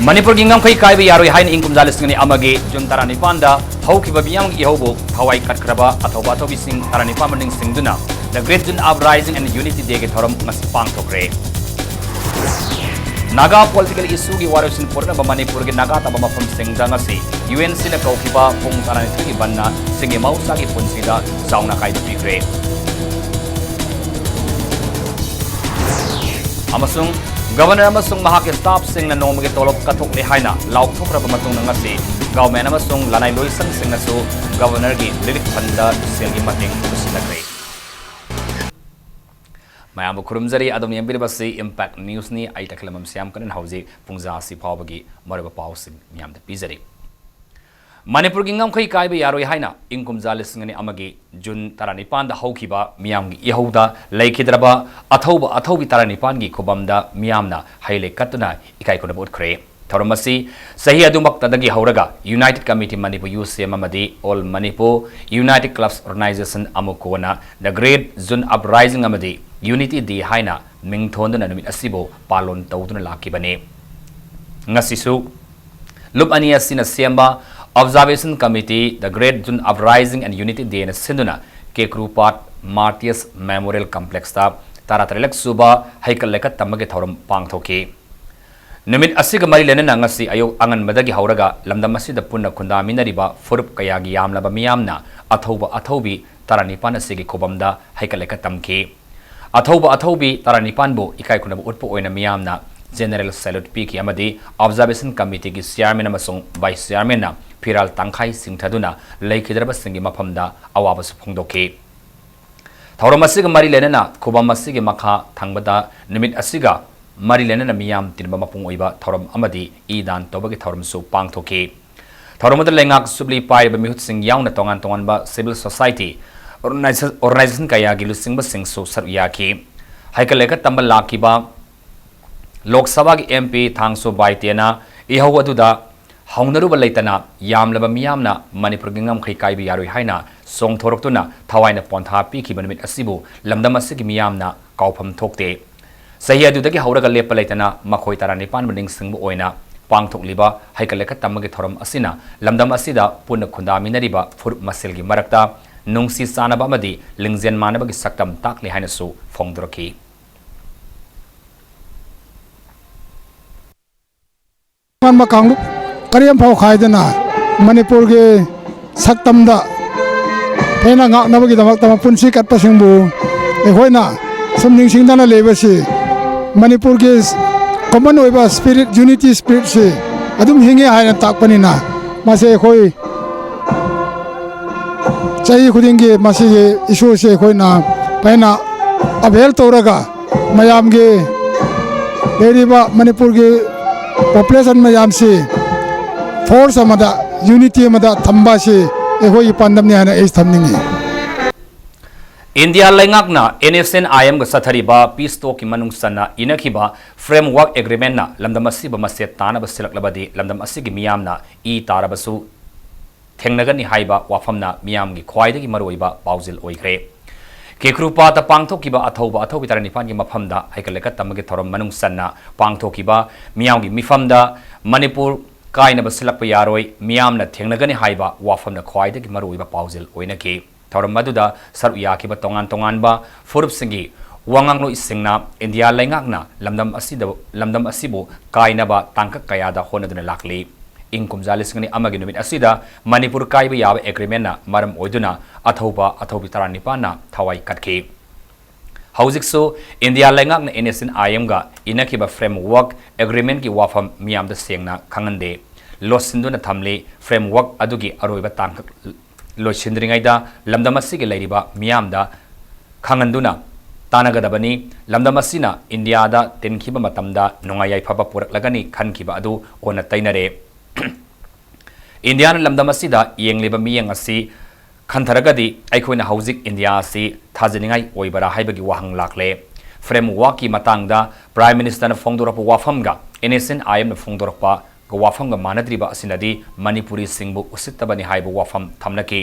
Manipur gingham kai kai bi yaroi hain ingkum jalis ngani amagi jun tarani panda hau ki babiyang ihobo hawai katkraba athoba thobi sing tarani pamanding singduna the great jun uprising and unity day ge thoram ngasi pang thokre Naga political issue gi warosin purna ba Manipur ge naga taba mafam singda ngasi UNC na kaukiba pung tarani thigi banna singi mausa gi punsida sauna kai bikre amasung Governor amasung mahak staff sing na nomagi tolop kathok le haina lauk thokraba matung na ngasi government amasung lanai loisan sing na su governor gi relief fund sing gi mating usilakre mayam kurumjari adom yambir basi impact news ni ai taklamam siam kanan hauji pungja si phawagi marba paw sing miam da pizari Manipur gingham khai kai ba yaroi haina ingkum jalis ngani amagi jun tarani panda haukiba miam gi ihoda laikhidraba athobi tarani pan gi khobamda miamna haile katuna ikai kona bot khre thoramasi sahi adumak tadagi hauraga United Committee Manipur UCM amadi All Manipur United Clubs Organization amukona the Great Jun Uprising amadi Unity Day haina mingthonduna numit asibo palon tawduna lakibane ngasisu lup ani asina siamba Observation Committee, the Great Jun Uprising and Unity Day na sinduna Kekrupat Martyrs Memorial Complex ta taratarelak suba haikal lekat tamage thoram pangthoki numit asiga mari lena ngasi ayo angan madagi hauraga lamdam asida punna khunda minariba furup kayagi yamlaba miyamna athobi taranipan asigi khobamda haikal lekat tamki athobi taranipan bo ikai khuna utpu oina miyamna General Salute Piki amadi Observation Committee ki Chairman amasung Vice Chairman na Piral Tangkhai Singthaduna laikhidraba singi mafamda awabas phongdoki Thoram asiga mari lenana khubam asigi makha thangbada numit asiga mari lenana miyam tinba mapung oiba thoram amadi idan tobagi thoram su pangthoki thoramada lengak subli pai ba mihut sing yauna tongan ba civil society organization kaya gilu singba sing su saruyaki haikaleka tambal lakiba Lok Sabha ki MP Thangso Baitena ihaw aduda haungnaruba leitana yamlaba miyamna Manipur gingham khai kai bi yaroi haina song thoroktuna thawaina pontha pi ki banmit asibu lamdam asigi miyamna kaufam thokte sahi adudagi hauraga lepa leitana makhoi tarani pan banding singbu oina pangthokliba haikaleka tamage thoram asina lamdam asida punna khunda minariba fur masil gi marakta nungsi sanaba amadi lingzen manaba gi saktam takle haina su phongdroki Makang Kariam Pau Kaidana Manipur ge Saktamda Pena ngak nabagi damak tama punsi kat pasingbu Ehoina somning singdana lebasi Manipur ge common oiba spirit unity spirit se adum hinge haina takpanina mase khoi chai khudinge mase issue se khoina pena abhel toraga mayam ge deriba Manipur ge population mayam se force amada unity amada thamba se ehoi pandam ne hana is thamningi India lengakna NSN IM ga sathariba peace talk ki manung sana inakhiba framework agreement na lamdam asiba maset tana basilaklabadi lamdam asigi miyamna I tarabasu thengnagani haiba wafamna miyam gi khwaidagi maroiba pauzil oikre Kekrupa ta pangthokiba athobi taranipan gi mafamda haikaleka tamage thoram manung sanna pangthokiba miyamgi mifamda Manipur kaina basilakpa yaroi miyamna thengnagani haiba wafamna khwaidagi maroiba pauzil oinaki thoram maduda saruya kiba tongan ba furup singi wangangno isingna India lengakna lamdam asibu kaina ba tangka kayada honaduna lakli ingkum jalis ngani amagi numit asida Manipur kaiba yaba agreement na maram oiduna athobi taranipan na thawai katki Haujik so India lengak na NSN IM ga inakiba framework agreement ki wafam miyam da sengna khangande losinduna thamle framework adugi aroiba tangka loisindringai da lamdamasi ge lairiba miyam da khanganduna tanagadabani lamdamasina India da tenkhiba matamda nungayai phaba puraklagani khankiba adu ona tainare Indian lamdamasida yengliba miyang asi khantaragadi aikhoina haujik India asi thajiningai oibara haibagi wahang lakle framework ki matangda Prime Minister na phongdorapa wafamga NSN IM na phongdorapa ga wafamga manadriba asinadi Manipuri singbu usittabani haibu wafam thamnaki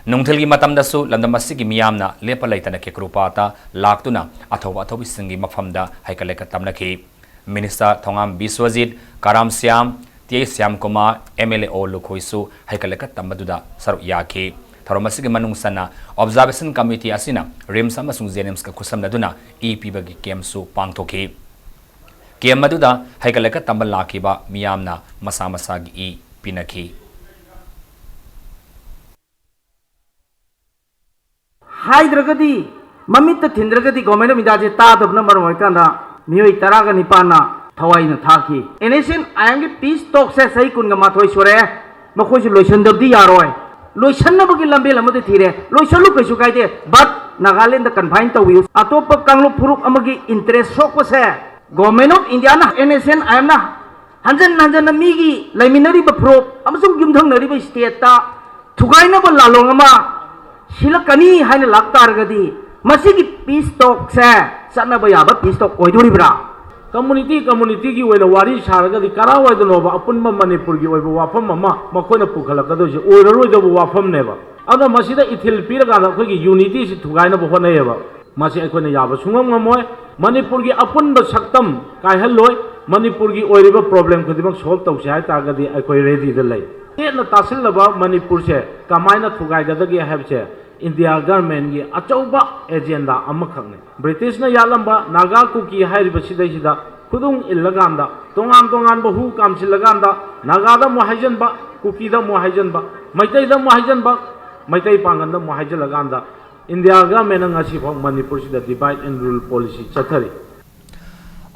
nungthilgi matamdasu lamdamasigi miyamna lepa laitana kekrupata laktuna athobi singi mafamda haikaleka tamnaki Minister Thongam Biswajit, Karam Siam, T. Siam Kumar, MLA O Lukhoisu, Haikalekat Tambaduda, Saruk Yaki. Tharomasigi manung sana observation committee asina rims amasung zenems ka khusam naduna EP bagi kemsu pangthoki kem maduda haikalaka tambal lakiba miyamna masa masagi e pinaki Hydragadi mamita tindragadi gomena midaje tadabna marmoikana miyoi taraga nipana thawaina thaki enesen ayamgi peace talk se sai kunga mathoi sore makhoi loisan dabdi yaroi loisan bagi lambe lamade thire loisalu kaisu kaide but Nagaland the confined to wheels atop kanglo puruk amagi interest sok se government of India na NSN I am na hanjan migi laiminari ba pro amasung yumthang nari ba state ta thugaina ba lalong ama silakani haina laktargadi masigi peace talk se sanna ba yaba peace talk oidori bra community ki wena wari saraga di karawa do no ba apunma manipur gi oibo wafam mama makhona pukhalaka do je oiraro do wafam neba ada masida ithil piraga da khogi unity si thugaina bo hona yeba masi akhona yaba sungam ngamoy manipur gi apunba saktam kai halloi manipur gi oiriba problem khodimak solve tawse hai ta ga di akhoi ready de lai na tasil laba manipur se kamaina thugai ga da gi have che India government gi achauba agenda amakhakne British na yalamba naga kuki hairiba sidai sida khudung illaganda tongan bahu kamsil laganda naga da muhaijan ba kuki da muhaijan ba maitai da muhaijan ba maitai pangan da muhaijan laganda India government ngasi phok Manipur sida divide and rule policy chathari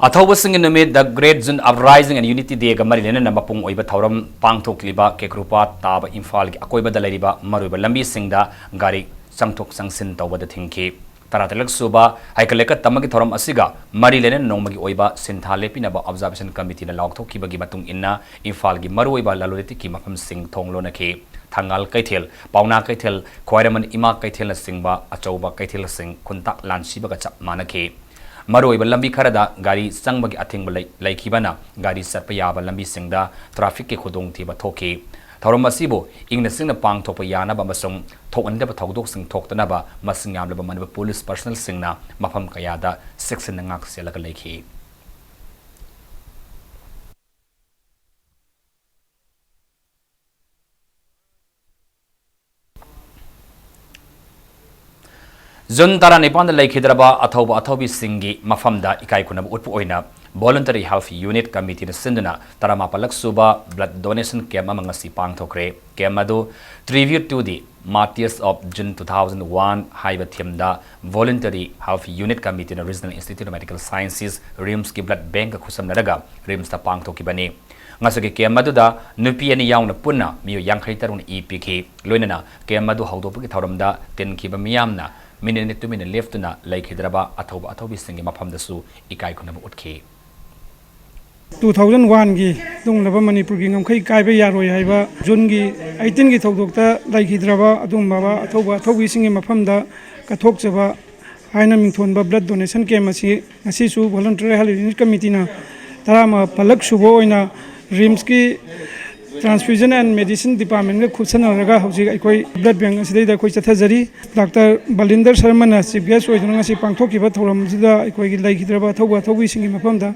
Athawasing in the Great Zone Uprising and Unity Day Gamari Lena Mapung Oiba Tauram Pangtok Liba Kekrupa Taba Infal Akoiba Dalariba Maruba Lambi Singda Gari Sangtok Sangsin Tawa the Tinki Taratalak Suba Haikaleka Tamaki Toram Asiga Mari Lena Nomagi Oiba Sintale Pinaba Observation Committee na Lauk Toki Bagi Batung Inna Infal Gi Maruiba Laluriti Kimapam Sing Tong Lonake Tangal Kaitel Pauna Kaitel Koiraman Ima Kaitel Singba Achoba Kaitel Sing Kuntak Lanshiba Gachap Manake Maroi lambi kharada gari sangbagi athing laikibana gari sarpa yaba lambi singda traffic ke khudong thiba thoki thorom asibo ingna singna pang thopa yana ba masung thokanda ba thodok sing thoktana ba masing yam laba manba police personnel singna mafam kayada section ngak selaga laikhi Zun Tara Nipan the Lake Hidraba, Athoba Athobi Singi, Mafamda, Ikai Kunab Utpuoina, Voluntary Health Unit Committee the Sindana, Taramapalak Suba, Blood Donation Camp Amangasi Pang Tokre, Kemado, tribute to the Martyrs of June 2001, Haiba Timda, Voluntary Health Unit Committee the Regional Institute of Medical Sciences, Rimski Blood Bank Kusam Naraga, Rimsta Pang Tokibani. Ngasuki Kemmaduda, Nupi and Yang Puna, Miu Yang Haitarun EPK, Lunana, Kemmadu Haudopuki Tauramda, Ten Kibamiamna. Minute to minute left na like Hidraba Athoba Athobi Singi Mapam the Su Ikai Kunab Utke 2001 gi dung laba Manipur gi ngam khai kai ba yaroi haiba June gi 18 gi thokdokta like Hidraba adum baba Athoba Athobi Singi Mapam da kathok chaba haina mingthon ba blood donation camp asi asi su voluntary health unit committee na tarama palak subo oina rims ki Transfusion and Medicine Department ga khusana raga hauji akoi blood bank asidai da koi chathajari Dr. Balinder Sharma na chief guest oidona ngasi pangthoki ba thoram jida akoi gi laikhidraba thoba thobi singi mapamda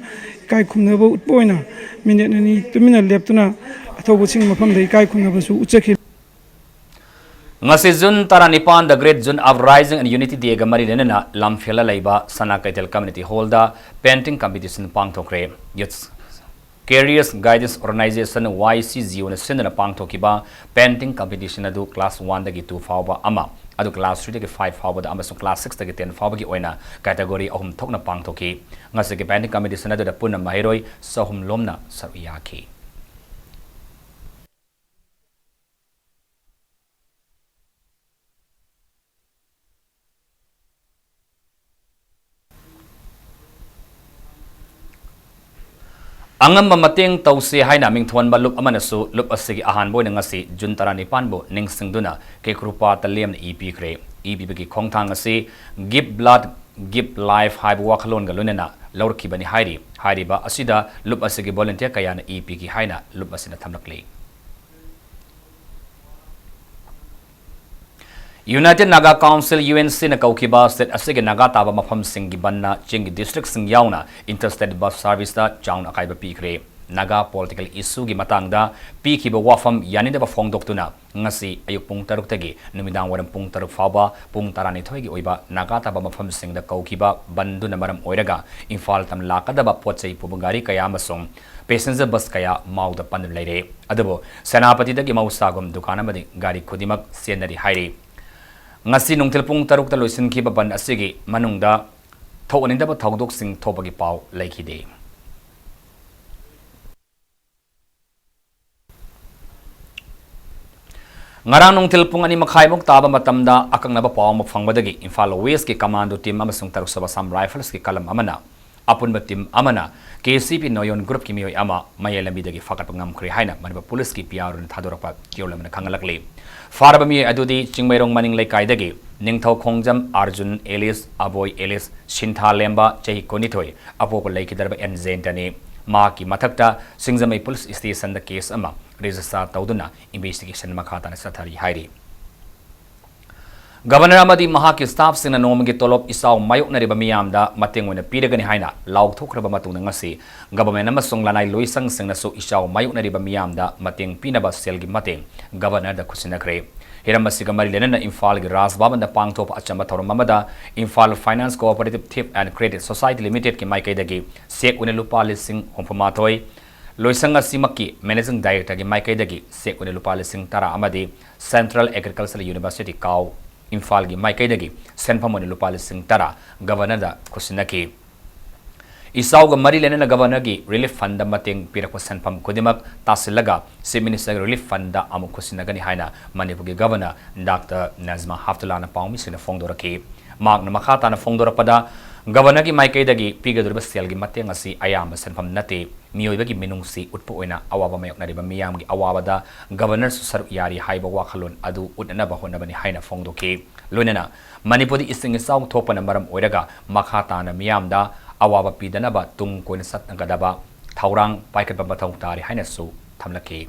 kai khumnaba utpoina minute ni tumina leptuna athobu singi mapamda kai khumnaba su uchakhi Ngasi Zun Tara Nipan the Great Zone Uprising and Unity Day Gamari Lena Lamphela Laiba Sana Kaitel Community Holder Painting Competition Pangthokre Youth Careers Guidance Organization YCG on a Sendana Pang Tokiba, Painting Competition adu Class 1 dagi 2 Fauba Ama, adu Class 3 dagi 5 Fauba the Amazon Class 6 dagi 10 Fauba Oina, category Ohum Tokna Pang Toki, Nasaki Painting Competition adu the Puna Mahiroi, Sohum Lomna, Saruyaki. Angam mating tause haina mingthon ba lup amanasu lup asigi ahan boy ngasi June Tara Nipan bo ningsingduna ke krupa talem EP kre EP bagi khongthang asi give blood give life haibu wakhalon galunena lorki bani hairi ba asida lup asigi volunteer kayana EP ki haina lup asina thamlakle United Naga Council UNC na kaukiba state asige naga taba mafam singi banna chingi district sing yauna interstate bus service da chaun akaiba pikre naga political issue gi matangda pikiba wafam yanida ba fongdoktuna ngasi ayuk pung taruk tagi numidang waram pung taruk faba pung tarani thoigi oiba naga taba mafam sing da kaukiba bandu na maram oiraga Imphal tam lakada ba pochai pubungari kaya masong passenger bus kaya mauda pandum leire adabo senapati dagi mausagum dukana madi gari khudimak senari hairi ngasi nungtil pung taruk ta loisin ki ban asigi manungda thoani da ba thogdok sing thobagi pau laikide ngarang nungtil pung ani makhai mok taba matamda akang na ba pau mo fangbadagi Imphal West ki commando team amasung taruk saba sam rifles ki kalam amana apun ba team amana KCP Noyon group ki mioi ama mayelambi dagi fakat ngam khri haina maniba police ki PR na thadorapa kiolam na khangalakle farabami adudi chingmairong maning laikai dagi ningthau khongjam Arjun Elis Aboy Elis Shintha Lemba chahi konithoi apopo laikidarba Enzentani ma ki mathakta Singjamai police station da case ama register tawduna investigation makhata na sathari hairi Governor amadi mahaki staff sina nomgi tolop isaw mayok na riba miyamda mateng wena piragani haina laugthukraba matungna ngasi government amasung lanai loisang singna so isaw mayok na riba miyamda mateng pinaba selgi mateng governor da khusinakre hiramasiga mari lenana Imphal gi Rasbaban da pangthop achamba thorum amada Imphal Finance Cooperative Thrift and Credit Society Limited ki maikai dagi sek une lupa lising hompamathoi loisanga simaki managing director gi maikai dagi sek une lupa lising tara amadi Central Agricultural University Kau Imphal gi maikai dagi senpham une lupa lising tara governor da khusinaki isaw ga mari lenana governor gi relief fund da mateng pirakwa senpham kudimak tasilaga chief minister relief fund da amu khusinagani haina Manipur gi governor Dr. Nazma Haftallah na paumi sina fongdoraki mak na makhata na fongdorapada governor gi maikai dagi pigadurba sel gi mateng asi ayam senpham nate mioiba gi minungsi utpo oina awaba mayok nariba miyam gi awaba da governor su saru yari haiba wakhalon adu utna ba honabani haina fongdoki loinana Manipur ising isaw thopana maram oiraga makhata na miyam da awaba pidanaba tung koina satnagadaba thaurang paikatba bathau tari haina su thamlaki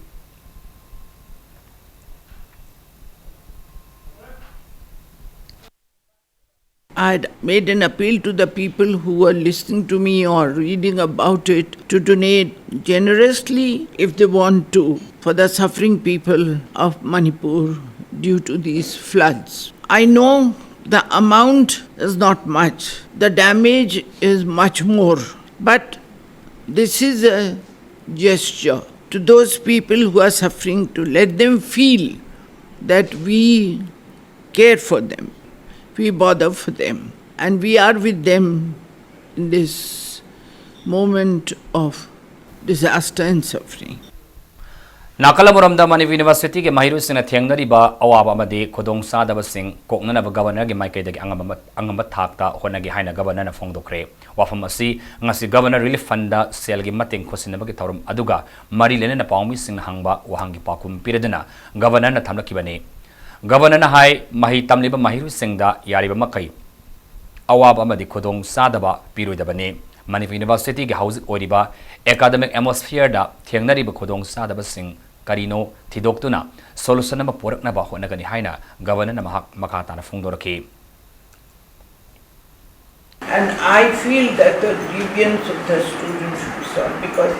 I had made an appeal to the people who were listening to me or reading about it to donate generously if they want to for the suffering people of Manipur due to these floods. I know the amount is not much, the damage is much more, but this is a gesture to those people who are suffering to let them feel that we care for them. We bother for them and we are with them in this moment of disaster and suffering. Nakalamuramda Manipur University ke mahiru sina thengnari ba awaba amadi khodong sadaba sing koknana ba governor ge maikai dagi angamba thakta honagi haina governor na fongdokre wafam asi ngasi governor relief fund da sel gi mateng khosina ba gi thorum aduga mari lene na paumi sing hangba wahangi pakum piredana governor na thamlakibani governor na hai mahi tamliba mahiru singda yariba makai awaba amadi khodong sadaba piroidabani Manipur University ge house oriba academic atmosphere da thengnari ba khodong sadaba sing karino thidoktuna solution ma porakna ba honagani haina governor na makata na fongdoraki And I feel that the grievance of the students should be solved because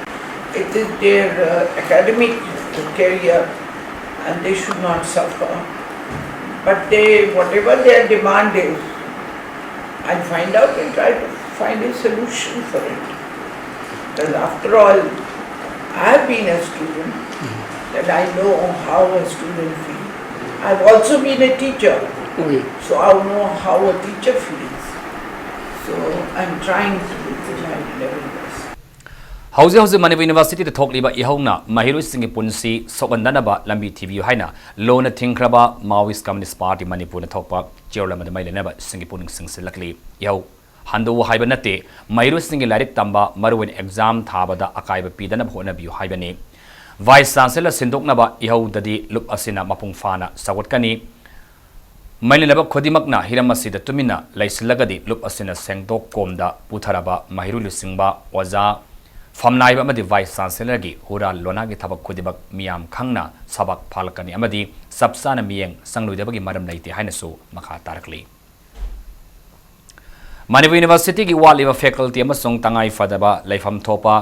it is their academic career and they should not suffer. But whatever their demand is, I'll find out and try to find a solution for it. Because after all, I have been a student, that I know how a student feels. I've also been a teacher, so I know how a teacher feels. So I'm trying to do my level best. Hauze Manipur University the thokliba ihongna mahiru singi punsi sokandanaba lambi TV haina lona thingkraba Maoist Communist Party Manipur na thokpa cheolama de mailenaba singi puning singsilakli yau hando haiba nate mahiru singi larik tamba maruwen exam thabada akaiba pidana bhona biu haibani Vice Chancellor sindoknaba ihau dadi lup asina mapung fana sagotkani Mailenaba khodimakna hiramasida tumina laisilagadi lup asina sengdok komda putharaba mahiru lisingba waza famnai amadi vice chancellor gi hura lona gi thabak khudibak miyam khangna sabak phalakani amadi sabsana miyeng sangluidabagi maram leite haina su makha tarakli Manipur University ki waliba faculty amasung tangai fadaba laifam thopa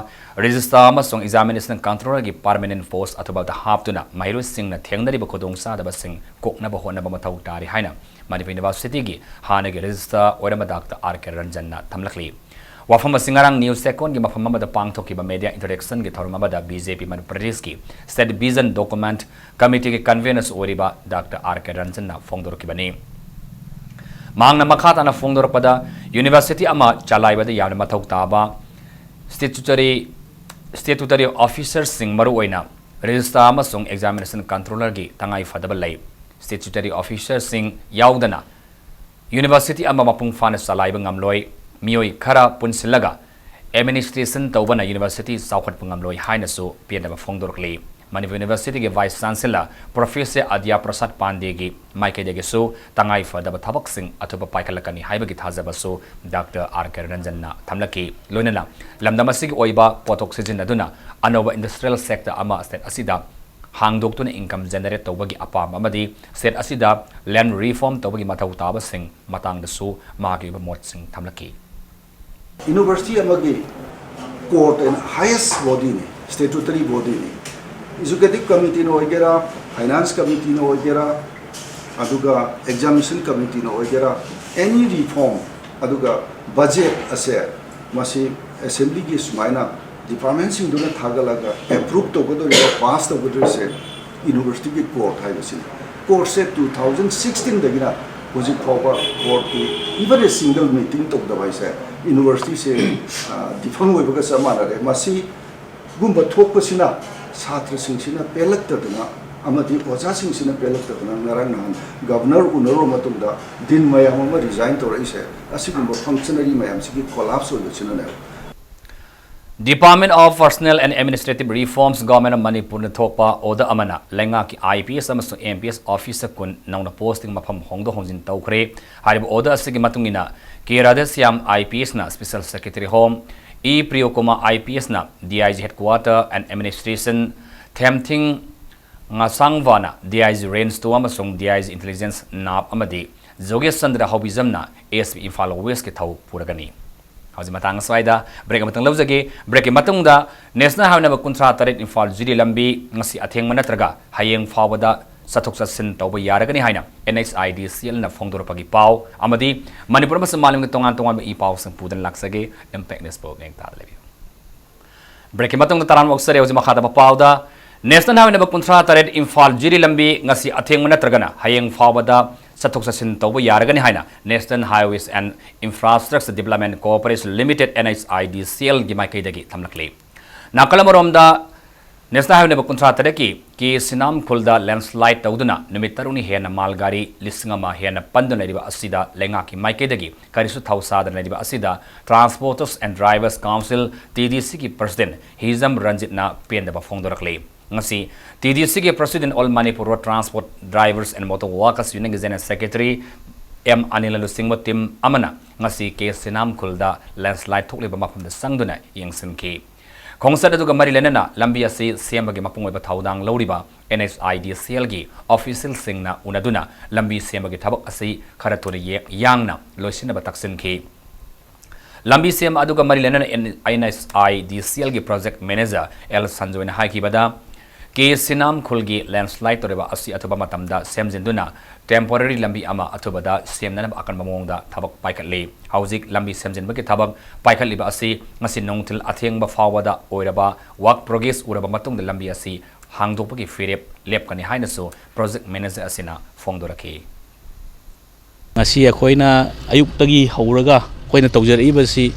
register amasung examination controller gi permanent post athoba da haptuna mairu sing na thengnari ba khodong sa da sing kokna ba hona ba mathau tari haina Manipur University gi hana gi register orama Dr. R.K. Ranjan na thamlakli wafam singarang news second gi mafam ma da pangthoki ba media interaction gi thorma ba da BJP Manipur Pradesh ki state vision document committee ki conveners oriba Dr. R.K. Ranjan na fongdor ki bani Mang na makata na fongdor pada university ama chalai bada yam mathau taba statutory officers sing maru oina register ama sung examination controller gi tangai fadaba lai statutory officers sing yaudana university ama mapung fana salai ba ngamloi mioi khara punsilaga administration tawbana university saukhat pungamloi haina su pianda ba fongdor kli Manipur University के Vice Chancellor Professor Adya Prasad Pandey की माइके जगह सो तंगाई फदब थबक सिंह अथवा पाइकलकनी हाइबगी थाजब सो Dr. R.K. Ranjan na thamlaki loinana lamdamasig oiba potok season aduna anova industrial sector ama state asida hangdoktuna income generate tawbagi apam amadi state asida land reform tawbagi mathau taba sing matang da su magi ba mot sing thamlaki University amagi court and highest body ne statutory body ne Executive Committee no ogera, Finance Committee no ogera, aduga Examination Committee no ogera, any reform, aduga budget ase, masi Assembly ki sumaina, departments in dona thagalaga approve to godo ya pass to godo se University ki court hai basi. Court se 2016 dagina was it proper court ki even a single meeting to the vice University se defend we baga samana re masi gumba thok pasina Satra Singh pelak tadana, amati Oza Singh pelak tadana, Narangan, Governor Unaro Matunda, Din Mayama resigned to race, Asigumba functionary Mayam Siki collapse of the Chinanel. Department of Personnel and Administrative Reforms Government of Manipur Thopa Oda Amana Lenga ki IPS amasung MPS officer kun nauna posting mapam hongdo hongjin tawkhre harib Oda asigi matungina ki Radhasyam IPS na Special Secretary Home E. Priyokuma IPS na DIG Headquarter and Administration Themthing Ngasangwana DIG Range 2 amasung DIG Intelligence Nap amadi Jogesh Chandra Hobizam na ASP Imphal West ki thau puragani Hauji matang swaida break matang lawjage break matang da National Highway number 38 Imphal Jiri lambi ngasi atheng manatraga hayeng fawada sathok sasin tawba yaragani haina NHIDCL na fongdorapagi pau amadi Manipur mas malim ke tongan i pau sang pudan laksage impact nes po ngeng ta lebi break matang da taran waksare hauji makhada pau da National Highway number 38 Imphal Jiri lambi ngasi atheng manatragana hayeng fawada sathok sasin tawba yaragani haina National Highways and Infrastructure Development Corporation Limited NHIDCL gi mai kaidagi thamlakle nakalamaromda National Highway number 38 ki Sinam Khulda landslide tawduna numit taruni hena malgari lisingama hena panduna riba asida lenga ki maikedagi karisu thausa riba asida Transporters and Drivers Council TDC ki President Hizam Ranjit na pendaba fongdorakle ngasi TDC ki President All Manipur Road Transport Drivers and Motor Workers Union General Secretary M Anilalu Singmo Tim Amana ngasi ke Sinam Khulda landslide thokliba mafamda sangduna yengsinki Kongsat aduga mari lenana lambi asi sembagi mapung oiba thaudang loriba NHIDCL gi official singna unaduna lambi sembagi thabak asi kharatori yangna loisina bataksin ki lambi sem aduga mari lenana NHIDCL gi project manager L Sanjoina haiki bada ke Sinam Khulgi landslide toriba asi athoba matamda semjinduna temporary lambi ama athoba da semnana akan mamongda thabak paikatli hauzik lambi semjinbagi thabak paikatliba asi ngasi nongtil athengba fawada oiraba work progress uraba matungda lambi asi hangdopagi firep lepkani hainasu project manager asina fongdoraki ngasi akoina ayuktagi hauraga akoina tawjaribasi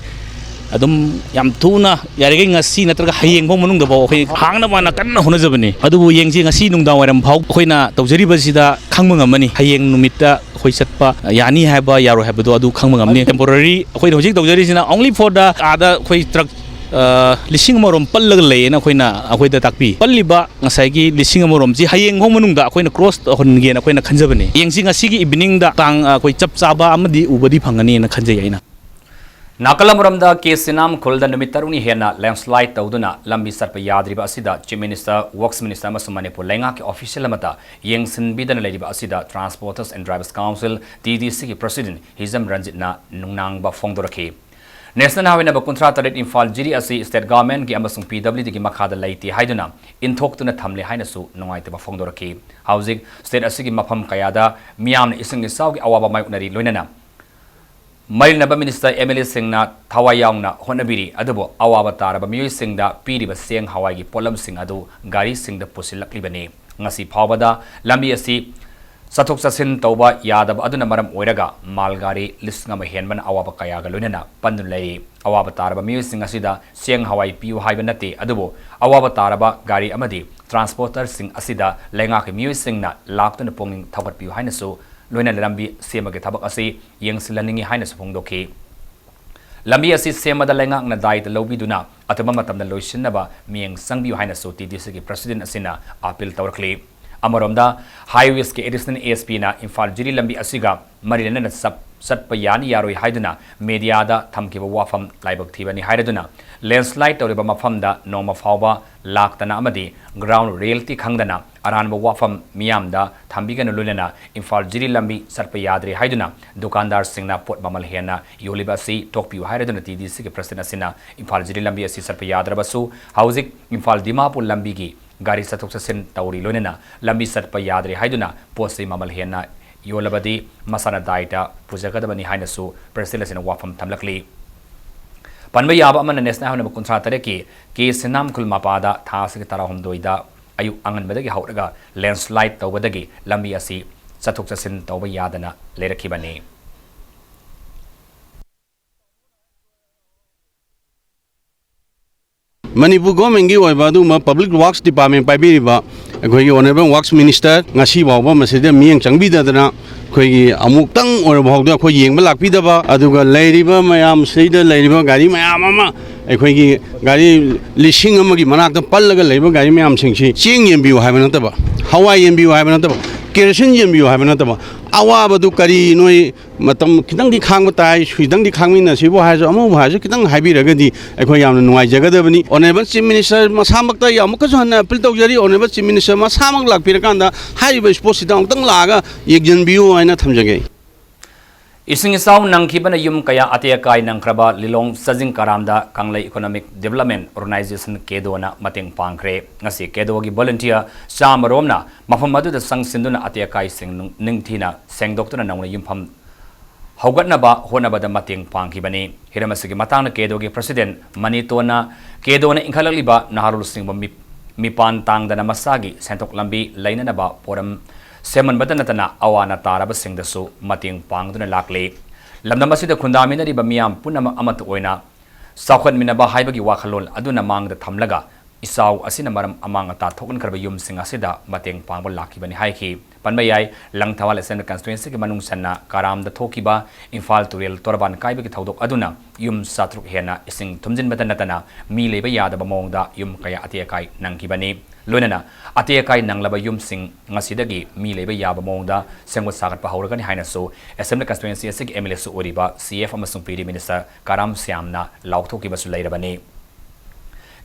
adum yam thuna yarege ngasi natraga hayeng bo manung da bo khoi hangna mana kanna honajabani adubu yengji ngasi nungda waram phau khoina tawjaribasida khangma ngamani hayeng numita khoi satpa yani haba yaro haba do adu khangma ngamni temporary khoi hojik tawjarisina only for the ada khoi truck lising morom pallaga leena khoina akhoi da takpi palliba ngasai gi lising morom ji hayeng hong manung da khoina cross honge na khoina khanjabani yengji ngasi gi evening da tang khoi chap chaba amadi ubadi phangani na khanjai aina Nakalamuramda Kesinam Kulda Numitaruni Hena landslide Tauduna Lambi Sarpa Yadriba Asida, Chief Minister, Works Minister Masumanipur Lengaki official Lamata, Yengsin Bidan Ladiba Asida, Transporters and Drivers Council, TDC President, Hizam Ranjitna Nunang Bafongdoraki. National Highway Number Contractor Infal Giri Asi State Government Gi Amasung PWD Gi Makada Laiti Haiduna, in Toktuna Tamli Hainasu, Nongaita Bafongdoraki. Housing, State Asigi Mapam Kayada, Miam Ising Isaugi Awaba Maunari Lunana. Marinaba Minister Emily Singna Tawayangna Honabiri Adabo Awabatara Bamu Singda Piriba Sing Hawaii Polam Sing Adu Gari Sing the Pusilakibani Ngasi Pawada Lambi Asi Satok Sasin Toba Yadab Adunamaram Oiraga Malgari Lisngama Henman Awabakayaga Lunana Pandulay Awabatara Bamu Sing Asida Sing Hawaii Piu Hibanati Adabo Awabataraba Gari Amadi Transporter Sing Asida Lengaki Mu Singna Lapton Ponging Tabat Piu Hinasu Loina Lambi Semage Tabak Asi, Yang Silaningi Highness Pongdoki. Lambi Asi Semada Lengak Nadai the Lobi Duna, Atamamatam the Loishinaba, Miang Sangbi Highness TDC President Asina, Apil Taurkli. Amaromda, Highways K Edison ASP na Infal Jiri Lambi Asiga, Marina Satpayani Yaroi Haiduna, Mediada, Tamkiba Wafam, Laibok Tivani Haiduna, landslide Toriba Mafamda, Noma Fauba, Laktana Amadi, Ground Realty Kangdana, Aranba Wafam, Miamda, Tambigan Lulena, Infal Jiri Lambi, Satpayadri Haiduna, Dukandar Singna, Port Bamalhena, Yolibasi, Tokpiu Haiduna TDC President Asina, Infal Jiri Lambi Asi Satpayadra Basu, Housing, Infal Dimapur Lambigi, Gari Satok Sasin Tauri Lunena, Lambi Satpayadri Haiduna, Posi Mamalhena, Yolabadi, Masana Daita, Pujakadabani Hainasu, President Wafam Tamlakli. Panbayaba Aman National Number Contractoreki, Kesinam Kulmapada, Tasik Tarahum Doida, Ayu Angan Badagi Hauraga, landslide Tawadagi, Lambi Asi, Satok Sasin Tawayadana, Lera Kibani. Manipur government gi oiba du ma public works department pai bi ba khoi gi honorable works minister ngasi bawa masida mieng changbi da na khoi gi amuk tang or bhau da khoi yeng ba lak pi da ba aduga leiriba mayam seida leiriba gari mayam ama khoi gi gari lising ama gi manak da pallaga leiba gari mayam singsi ching yem bi ha ba na ta ba hawai yem bi ha ba na ta ba kerosene yem bi ha ba na ta ba awa ba du kari noi matam kitang di khang ba tai suidang di khang min na sibo ha jo amu ha jo kitang hai bi ra ga di khoi yam nuai jaga da bani honorable chief minister masamak ta yam ka jo na pil tau jari honorable chief minister masamak lak pir kan da hai ba sport sidang tang la ga yekjan biu aina thamjage Ising Isau Nankibana Yum Kaya Ateakai Nankraba Lilong Sajing Karamda Kanglai Economic Development Organization Kedona Mating Pankre Ngasi Kedogi volunteer Sam Romna Mafamadu the Sang Sinduna Ateakai Sing Ningtina Sang Doctor Nang Yumpam Hogatnaba Honaba the Mating Pankibani Hiramasiki Matana Kedogi President Manitona Kedona Inkalaliba Naharul Sing Mipan Tang the Namasagi Santok Lambi Lainanaba Poram Seman Badanatana Awana Taraba Sing the Su Mating Pangduna Lakli Lamdamasida Kundamina Bamiam Punama Amat Oina Sakhan Minaba Haibagi Wakalol Aduna Mang the Tamlaga Isau Asinamaram among a Token Karbayum Sing Asida Mating Pangbo Laki Bani Haiki Panbayai Langtawal Sen constituency Manung Sana Karam the Tokiba Infal Turil Torban Kaibaki Taudok Aduna Yum Satruk Hena Ising Tumjin Badanatana Mi Lebaya the Bamonda Yum Kaya Atiakai Nankibani Lunana Atiakai Nanglaba Yum Sing Ngasidagi Mi Lebaya Bamonda Sengwa Sagat Pahorgan Hinaso Assembly constituency Sig MLS Uriba CF Amasung PD Minister Karam Siamna Lautokiba Sulairabani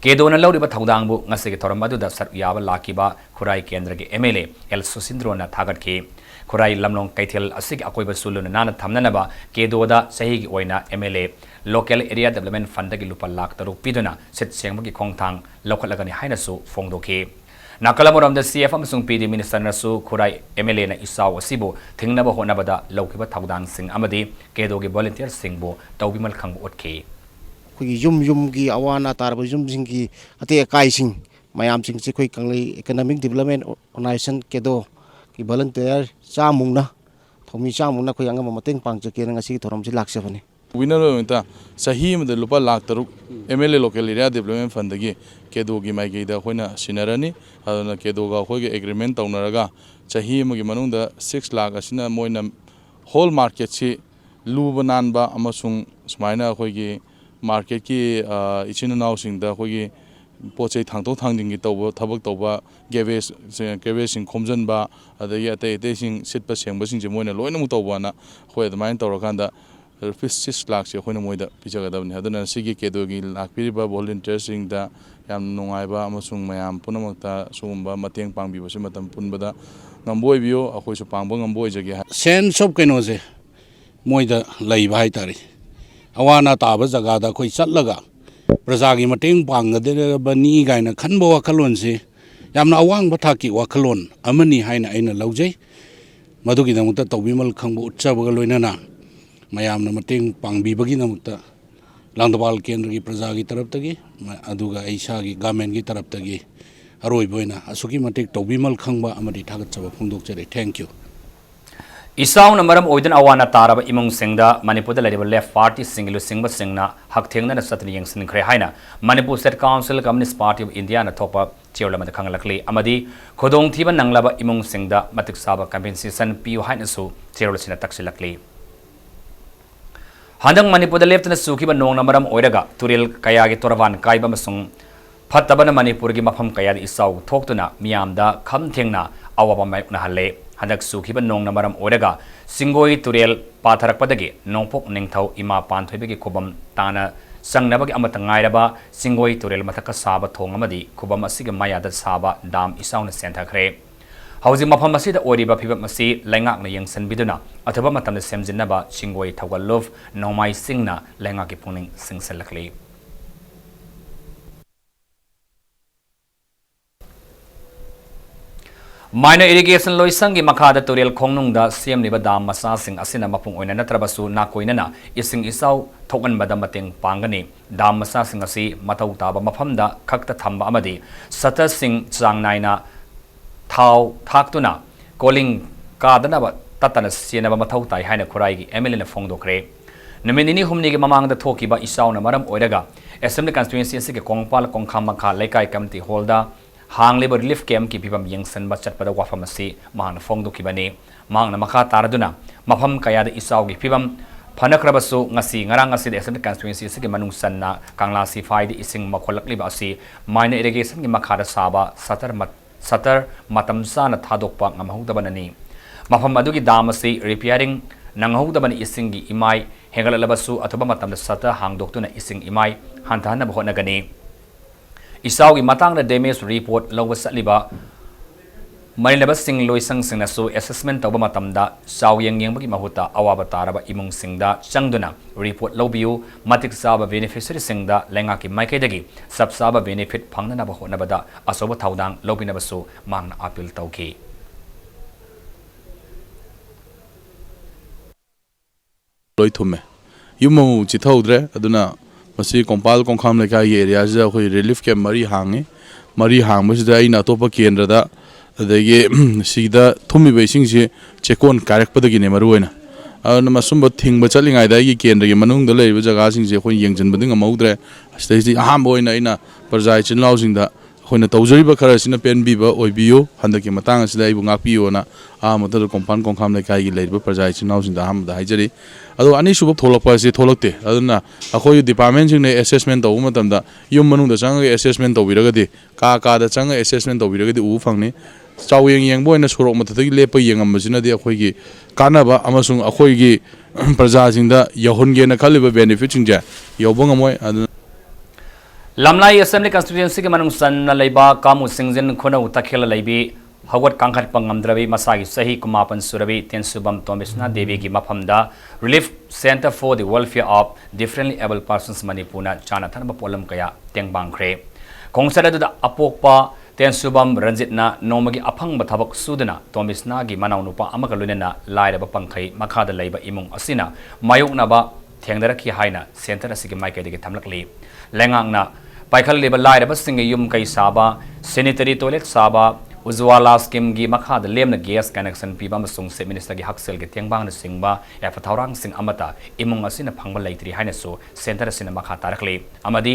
Kedona Lauriba Taudangbu Ngasig Toramadu da Sat Yaba Lakiba Kurai Kendragi MLA El Susindrona Tagatki Kurai Lamlong Kaitil Asig Akoiba Suluna Nana Tamnanaba Kedoda Sahigi Oina MLA Local Area Development Fundagi Lupa Lak Taru Piduna Set Sengmagi Kongtang Lokalagani Hainasu Fongdoki Nakalamuram the CF Amasung PD Minister Nasu Kurai MLA na Isau Asibo Tingnaba Honabada Lokiba Taudang Sing Amadi Kedogi Volunteer Singbo Taubimal Kang Otki Yum gi awana tarba yum singi ate kai sing mayam sing khoi kanglei economic development organization kedo ki volunteer chamungna thomi chamungna khoi anga mateng pangchake ngasi thorom si laksabani winner ta sahi am de lupa lak taruk MLA local area development fund gi kedo gi mai gi da khoina sinarani aduna kedo ga khoi ge agreement taunaraga sahi am gi manung da 6 lakh asina moina whole market si lubanan ba amasung smaina khoi gi market ki ichin now sing da khoi pochai thangto thangding gi tawba thabak tawba gave sing khomjan ba adai ate ate sing sit pa seng ba sing je moina loina mu tawba na khoi admain tawra kanda rupees 6 lakh से अखोइना मोइदा पिजगदबनी अदुना सिगी केदोगी लाखपिरिबा वॉलंटियर्सिंगदा याम नुंगाइबा अमसुंग मयाम पुनमक्ता सुगुम्बा मतेंग पांगबिबसे मतम पुनबदा ngamboi अखोइसु पांगबो ngamboi जगे sense of Kanoje मोइदा लैबा हाइतारे Awana ताबा जगादा कोई चलगा प्रजा की मतेंग पांगदबनी गायना खनबो वखलोन से यामना अवांग बथाकी वखलोन अमनी हाइना आइना लौजै मधुगी नमुता तौबिमल खंबो उच्चाबगा लोइनाना मयामना मतेंग पांगबिबगी नमुता लांगदबाल केंद्र की प्रजा की तरफ तगी अदुगा ऐसा की गवर्नमेंट की तरफ तगी अरोइबोइना असुकी मतेक तौबिमल खंबा अमदी थागतचबा फोंदोकचरे थैंक यू इसाउन मरम ओइदन अवाना तारब इमुंग सिंगदा मणिपुर लेबर लेफ्ट पार्टी सिंगलु सिंगब सिंगना हकथेंगना सतन यंगसिनख्रे हाइना Manipur state council communist party of India ना थोपा चेवलमद खंगलखली अमदी खोदोंग थीबा नंगलाबा इमुंग सिंगदा मतिक साबा कंपेंसेशन पियु हाइनसु चेवलसिना तक्सिलखली हंदंग मणिपुर लेफ्टना सुखिबा नोंग नमरम ओइरगा तुरेल कयागी तोरवान काइबा मसुंग फत्तबना मणिपुर की मफम कयाद इसाउ थोक्तुना मियामदा खम थेंगना अवाबा मायकना हल्ले हदक सुखिबा नोंग नमरम ओइरगा सिंगोई तुरेल पाथरकपदगी नोंपोक निंगथौ इमा पानथोइबगी खुबम ताना संगनबगी अमत ngairaba सिंगोई तुरेल मथक साबा थोंग अमदी खुबम असिग मायादा साबा दाम इसाउना सेंथखरे हौजिक मफम असिदा ओरिबा फिबम असी लैंगाकना यंगसनबिदुना अथबा मतमदा सेमजिनबा सिंगोई थौगलुफ नोमाई सिंगना लैंगाकी पुनिंग सिंगसलखली माइनर इरिगेशन लोइसंगी मखादा तुरेल खोंगनुंगदा सेमलिबा दाम मसासिंग असिना मपुंग ओइना नत्रबसु नाकोइनना इसिंग इसाउ थोगनबदा मतेंग पांगनी दाम मसासिंग असि मतौ ताबा मफमदा खक्ता थंबा अमदी सतसिंग चांगनाइना थाव थाक्तुना कोलिंग कादनबा ततना सेनबा मथौ ताइ हाइना खुराइगी एमएलए फोंदोखरे नमिनिनी हुमनीगी ममांगदा थोकिबा इसाउना मरम ओइरगा एसेंबली कॉन्स्टिट्यूएंसी असि के कोंगपाल कोंखाम मखा लेकाई कमिटी हॉलदा हांगलेबर रिलीफ कैम्प की फिवम यंगसन चटपद वाफम असी मान फोंदोखिबनी मांगना मखा तारदुना मफम कयाद इसाउगी फिवम फनक्रबसु ngasi ngarang ngasi de asem constituency asigi manung sanna kangla si faidi ising makholakliba asi minor irrigation gi makha da saba satar matam sana thadokpa ngamhaudabanani mafam adugi dam asi repairing nanghaudaban ising gi imai hengalalabasu athoba matam da sata hangdoktuna ising imai hanthana bhonagani इसाउगी मतंग damage report लौब सलिबा मरिलबा सिंग लोइसंग सिंगनासु assessment तौबा मतमदा साउयंग यंगबगी महुता अवाबा तारबा इमुंग सिंगदा चंगदुना रिपोर्ट लौबियु मतिक साबा बेनिफिशियरी सिंगदा लेंगा की माइकेदगी सब साबा बेनिफिट फंगनबा होनबदा असोबा थौदांग लौबिनबसु मांगना अपील तौखी लोइ थुमे युमु चिथौद्रे अदुना मसी कोंपाल कोंखाम लेकाई एरिया से अखोई रिलीफ कैम्प मरी हांगबसिदा अइना अतोपा केंद्रदा अदगे सिदा थुमिबा इसिंग से चेकोन कारकपदगिने मरुओइना अन मसुंबा थिंगबा चलिंगाइदा ई केंद्र के मनुंग द लेबा जगह सिंग से अखोई यंगजनबदिंग मौद्रे अस्तेजी अहाम बोइना अइना प्रजा चिनलाउ सिंगदा अखोइना तौजरिबा खरसिना पेनबीबा ओइबियो हंदके मतांग असिदा इबु ngapiयोना आमदर कोंपान कोंखाम लेकाई की लेबा प्रजा चिनलाउ सिंगदा अहामदा हाइजरी अदो अनिसुब थोलकपा से थोलकते अदुना अखोई डिपार्टमेंट सिंग ने असेसमेंट तौ मतमदा युम मनुंग द चंग असेसमेंट तौबिरगदि का द चंग असेसमेंट तौबिरगदि उ फंगने चाउयेंग येंग बोइना सुरोक मतदगी लेप येंगमबसिनदि अखोइगी कानाबा अमसुंग अखोइगी प्रजा सिंगदा यहोनगेना खलिबा बेनिफिट सिंगजा यौबंगमोय लमलाई असेंबली कॉन्स्टिट्यूएंसी के मनुंग सन्न लेबा कामु सिंगजन खुनौ तखेल लेबी हवत कांखट पंगमद्रबी मसागी सही कुमापन सुरबी तेंसुबम तोमिसना देवी की मफमदा relief centre for the welfare of differently able persons मणिपुरना चाना थनब पोलम कया तेंगबांखरे खोंसरदुदा अपोकपा तेंसुबम रंजितना नोमगी अफंग थबक सुदना तोमिसना की मनाउनुपा अमका लुनेना लाइरब पंखै मखादा लेबा इमुंग असिना मायोकनाबा थेंगदरखि हाइना सेंटर असिगी माइकेदगी थमलकली लेंगांगना पाइखल लेबा लाइरब सिंग युम कै साबा सैनिटरी टॉयलेट साबा उज्वाला स्कीम की मखाद लेमना गैस कनेक्शन पीबा मसुंग से मिनिस्टर की हकसेल के तेंगबांग सिंगबा याफ थौरांग सिंग अमता इमुंग असिना फंगबा लैत्रि हाइनसु सेंटर असिना मखा तारखली अमदी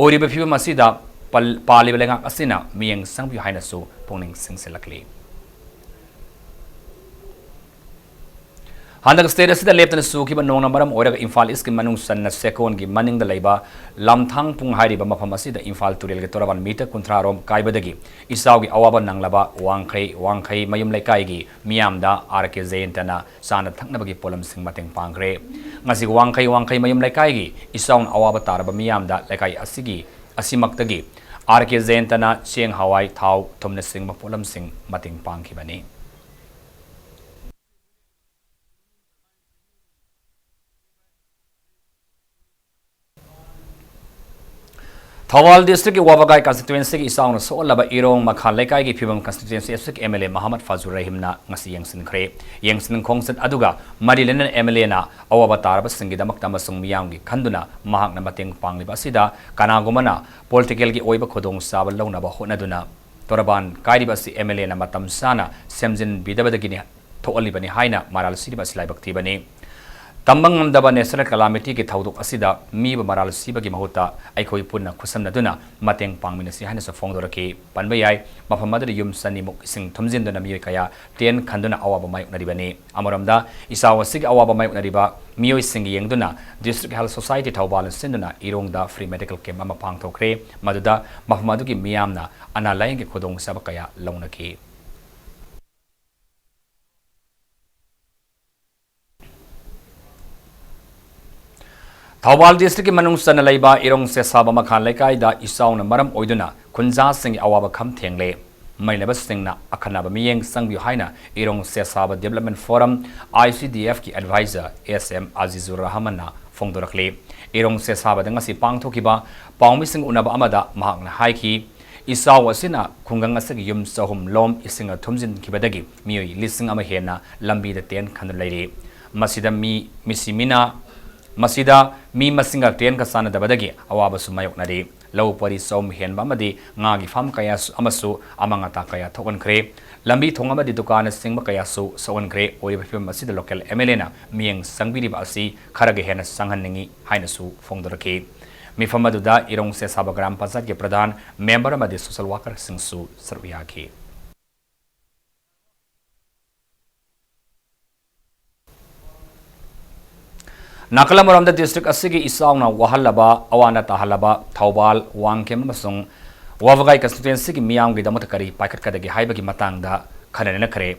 ओरिबा फिबम असिदा पालिबा लेंगा असिना मियंग संगबि हाइनसु पुंगनिंग सिंगसेलकली Handak state asida leptana sukiba nong namaram oiraga Imphal East ki manung sanna sekon gi maningda leiba lamthang pung hairiba mafam asida Imphal Turel ge toraban meter kunthrarom kaibadagi isaw gi awaba nanglaba wangkhai mayum laikai gi miyamda RK Zayentana sana thaknabagi polam sing mateng pangre ngasi wangkhai mayum laikai gi isawn awaba taraba miyamda laikai asigi asimaktagi RK Zayentana cheng hawai thau thomna sing ma polam sing mateng pangkhibani Thawal district ki Wabagai constituency ki isang so laba irong Makhan Laikai ki Phibam constituency SK MLA Muhammad Fazur Rahim na ngasi yengsin khre yengsin khongset aduga Marilen MLA na awaba taraba singi damak tamasung miyang gi khanduna mahak na mateng pangliba sida kanagumana political ki oiba khodong sabal launa ba honaduna toraban kairiba si MLA na matam sana semjin bidabadagi ni thoalibani haina maral sidiba silai bakti bani Tambang daba national calamity ki thauduk asida mi ba maral siba ki mahuta aikoi punna khusam naduna mateng pangmina si hana sa fongdora ki panbayai maphamadri yum sani muk sing thumjin dana mi kaya ten khanduna awaba mai naribani amaramda isawa sig awaba mai nariba miyoi sing yengduna district health society thawbal sinduna irongda free medical camp ama pangthokre maduda maphamadu ki miyamna ana laing ki khodong saba kaya launaki Thawbal district ki manung sana laiba irong se saba Makhan Laikai da isauna maram oiduna khunja sing awaba kham thengle mailaba singna akhanaba miyeng sangbi haina irong se saba development forum ICDF ki advisor SM Azizur Rahman na fongdorakle irong se saba danga si pangthokiba pawmi sing unaba amada mahakna haiki isaw asina khungang asag yum sahum lom isinga thumjin kibadagi miyoi lising ama hena lambi da ten khandu lairi masida Masida mi masinga ten ka sana dabadagi awaba sumayok nari lau pari som hen bamadi ngagi fam kaya amasu amanga ta kaya thokan kre lambi thongama di dukan sing kaya su sawan kre oi bhim masida local MLA na mieng sangbiri ba asi kharage hen sanghan ningi haina su fongdorake mi famadu da irong se sabagram panchayat ke pradhan member amadi social worker sing su sarwiya ke Nakalamuram the district asigi isauna wahalaba awana tahalaba Thawbal wangkem masung Wabagai constituency ki miyam gi damat kari pakat kadagi haiba ki matang da khanana khare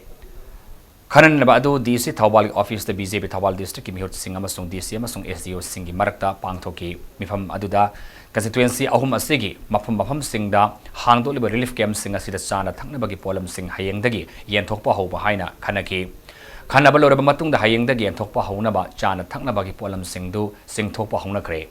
khanan ba adu DC Thawbal office the BJP Thawbal district ki mihut sing amasung DC amasung SDO sing gi marakta pangthoki mifam aduda constituency ahum asigi mafam singda hangdoliba relief camp sing asida chana thakna bagi polam sing hayengdagi yenthokpa hoba haina khanaki Khanaba loraba matungda hayengda gen thokpa haunaba chana thaknaba gi polam singdu singthokpa hauna kre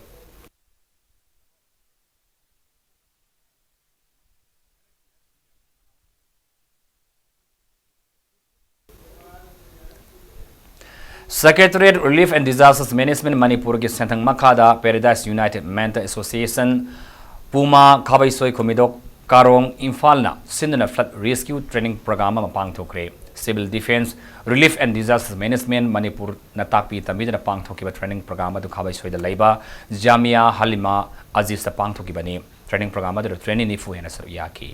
Secretariat Relief and Disasters Management Manipur ki senthang makhada Paradise United Mentor Association Puma Khabaisoi Khomidok Karong Imphal na Sindana Flood Rescue Training Program ma pangthokre Civil Defense Relief and Disaster Management Manipur na takpi tamidana pangthokiba training program adu khabai soida leiba Jamia Halima Aziz ta pangthokiba ni training program adu training ni fu hena sar yaki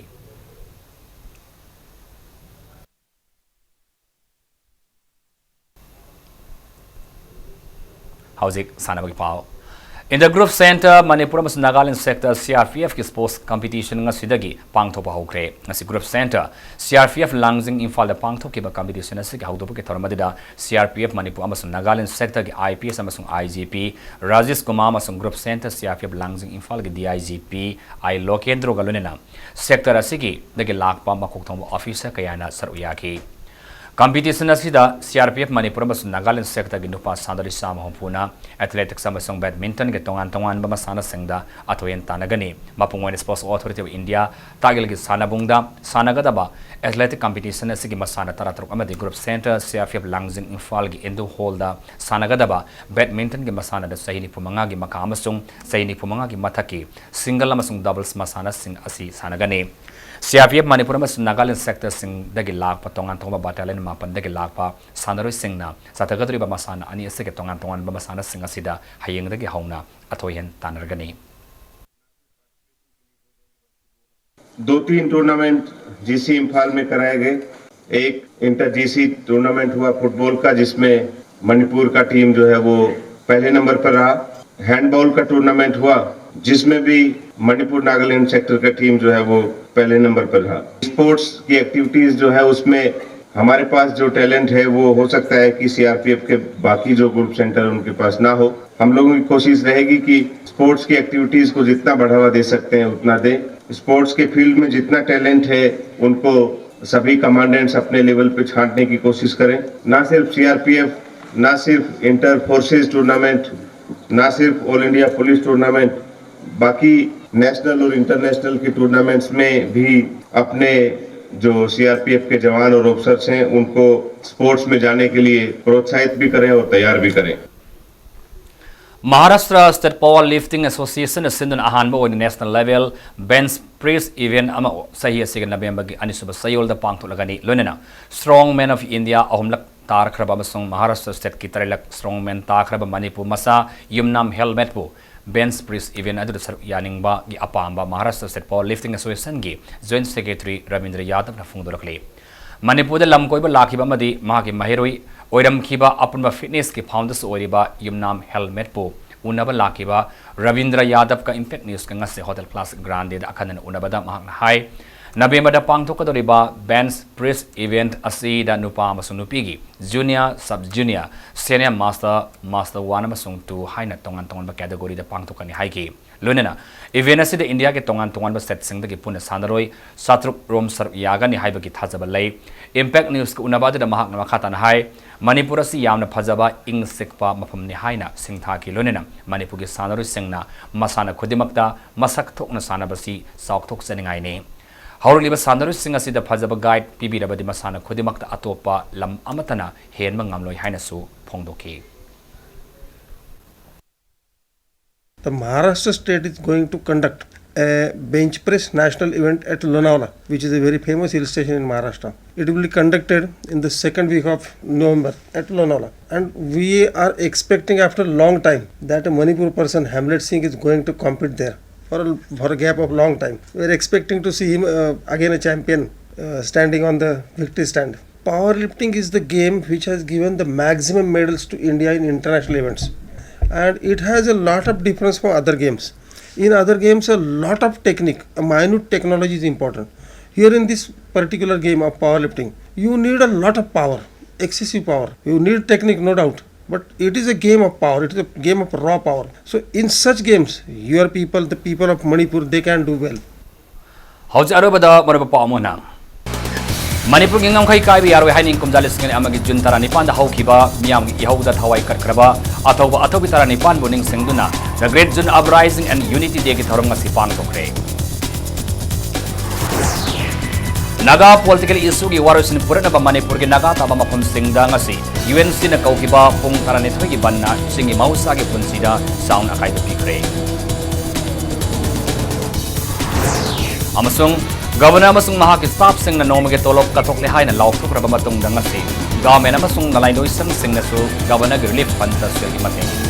Hauzik sanabagi pao In the group center, Manipur mas Nagaland sector CRPF ki sports competition nga sidagi pangthopa hokre ngasi group center CRPF Langsing Imphal da pangthokiba competition asig haudopa ke thormadida CRPF Manipur mas Nagaland sector ki IPS amasung IGP Rajesh Kumar amasung group center CRPF Langsing Imphal ki DIGP I Lokendro galunena sector asigi dagi lakpa makok thongba officer kayana saruyaki Competition asida CRPF Manipur mas Nagaland sector gi nupa sandari sama hompuna athletics amasung badminton ge tongan ba masana sengda atoyen tanagani mapungwen sports authority of India tagil gi sanabungda sanagada ba athletic competition asigi masana taratruk amadi group center CRPF Langsing Imphal gi Indo hall da sanagada ba badminton ge masana da sahini pumanga gi maka amasung sahini pumanga gi mathaki single amasung doubles masana sing asi sanagani CRPF Manipur mas Nagaland sector sing dagi lakpa tongan thongba battalion mapan dagi lakpa sanaroi singna satagadri ba masana ani asige tongan ba masana sing asida hayeng dagi hauna athoyen tanargani 2-3 tournament GC Imphal में कराए गए एक inter GC tournament हुआ football का जिसमें मणिपुर का team जो है वो पहले नंबर पर रहा। हैंडबॉल का टूर्नामेंट हुआ जिसमें भी मणिपुर नागालैंड सेक्टर का टीम जो है वो पहले नंबर पर रहा। स्पोर्ट्स की एक्टिविटीज जो है उसमें हमारे पास जो टैलेंट है वो हो सकता है कि सीआरपीएफ के बाकी जो ग्रुप सेंटर उनके पास ना हो। हम लोगों की कोशिश रहेगी कि स्पोर्ट्स की एक्टिविटीज को जितना बढ़ावा दे सकते हैं उतना दें। स्पोर्ट्स के फील्ड में जितना टैलेंट है उनको सभी कमांडेंट्स अपने लेवल पे छांटने की कोशिश करें। ना सिर्फ सीआरपीएफ, ना सिर्फ इंटर फोर्सेस टूर्नामेंट, ना सिर्फ ऑल इंडिया पुलिस टूर्नामेंट, बाकी नेशनल और इंटरनेशनल के टूर्नामेंट्स में भी अपने जो सीआरपीएफ के जवान और ऑफिसर्स हैं उनको स्पोर्ट्स में जाने के लिए प्रोत्साहित भी करें और तैयार भी करें। Maharashtra state power lifting association सिंधुन अहानबो national level bench press event अमा सही असिग नवेम्बर की अनिसुब सयोल पांगथोलगनी लोनना स्ट्रॉन्ग मैन ऑफ इंडिया अहुमलक तारखरब अमसुंग महाराष्ट्र स्टेट की तरलक स्ट्रॉन्ग मैन तारखरब मणिपुर मसा युमनाम हेलमेट पु बेंच प्रेस इवेंट अदुद सरुक यानिंगबा की अपांबा Maharashtra state power lifting association की जॉइंट सेक्रेटरी रविंद्र यादव न फोंदोलकले मणिपुर लमकोइब लाखिबा मदी मागी महिरोई ओइरमखिबा अपुनबा फिटनेस की फाउंडर्स ओइरिबा युमनाम हेलमेट पु उनबा लाखिबा रविंद्र यादव का इम्पैक्ट न्यूज का ngase होटल क्लास ग्रांडे अखनन उनबदा महकना हाई नवेम्बर पांगथोकदोरिबा बेंच प्रेस इवेंट असीदा नुपा अमसुंग नुपीगी junior sub junior senior master 1 अमसुंग 2 हाइना तोंगान तोंगान कैटेगोरी दा पांगथोकनी हाइकी लोनेना इवेंट असिदा इंडिया के तोंगान तोंगान स्टेट सिंगदगी पुन सानरोई सात्रुक रोम सर्व यागनी हाइबगी थाजबा लई इम्पैक्ट न्यूज को उनबादा महकना मखातान हाई मणिपुर असी यामना फजबा इंग सिकपा मफमनि हाइना सिंगथाकी लोनेना मणिपुर के सानरोई सिंगना मसाना खुदिमक्ता मसक थोकना सानबसी साउथोक सनिंगाइने हौरलिबा सानरोई सिंग असिदा फजबा गाइड पीबीरबदि मसाना खुदिमक्ता अतोपा लम अमतना हेनबा ngamloi हाइनासु फोंदोकी। The Maharashtra state is going to conduct a bench press national event at Lonavala, which is a very famous hill station in Maharashtra. It will be conducted in the second week of November at Lonavala. And we are expecting after a long time that a Manipur person, Hamlet Singh, is going to compete there for a gap of long time. We are expecting to see him again a champion standing on the victory stand. Powerlifting is the game which has given the maximum medals to India in international events. And it has a lot of difference from other games. In other games, a lot of technique, a minute technology is important. Here in this particular game of powerlifting, you need a lot of power, excessive power. You need technique, no doubt. But it is a game of power, it is a game of raw power. So in such games, your people, the people of Manipur, they can do well. How's Arabada Morabamona? Manipur Gingam Kai Yaru Haining Kumdalis and Amagi Juntaranipan, the Hokiba, Miam Yahuda Hawaii Karkraba, Atoba Atobitanipan, Buning Singduna, the Great Jun Uprising and Unity Day Gitaranga Sipan Kokre. Naga political issue Waros in Puranaba Manipur Naga Tabamapum Singdangasi, UNC Nakaukiba, Pung Taranitogi Banna, Singi Mausagi Punsida, Sound Akai Pikre. Amasung Governor Amasung Mahaki staff sing na nomage tolop katok lehay na lauktok rabamatong dangasi. Government Amasung nalainoy sang sing na su Governor Relief Fund ta siyang imating.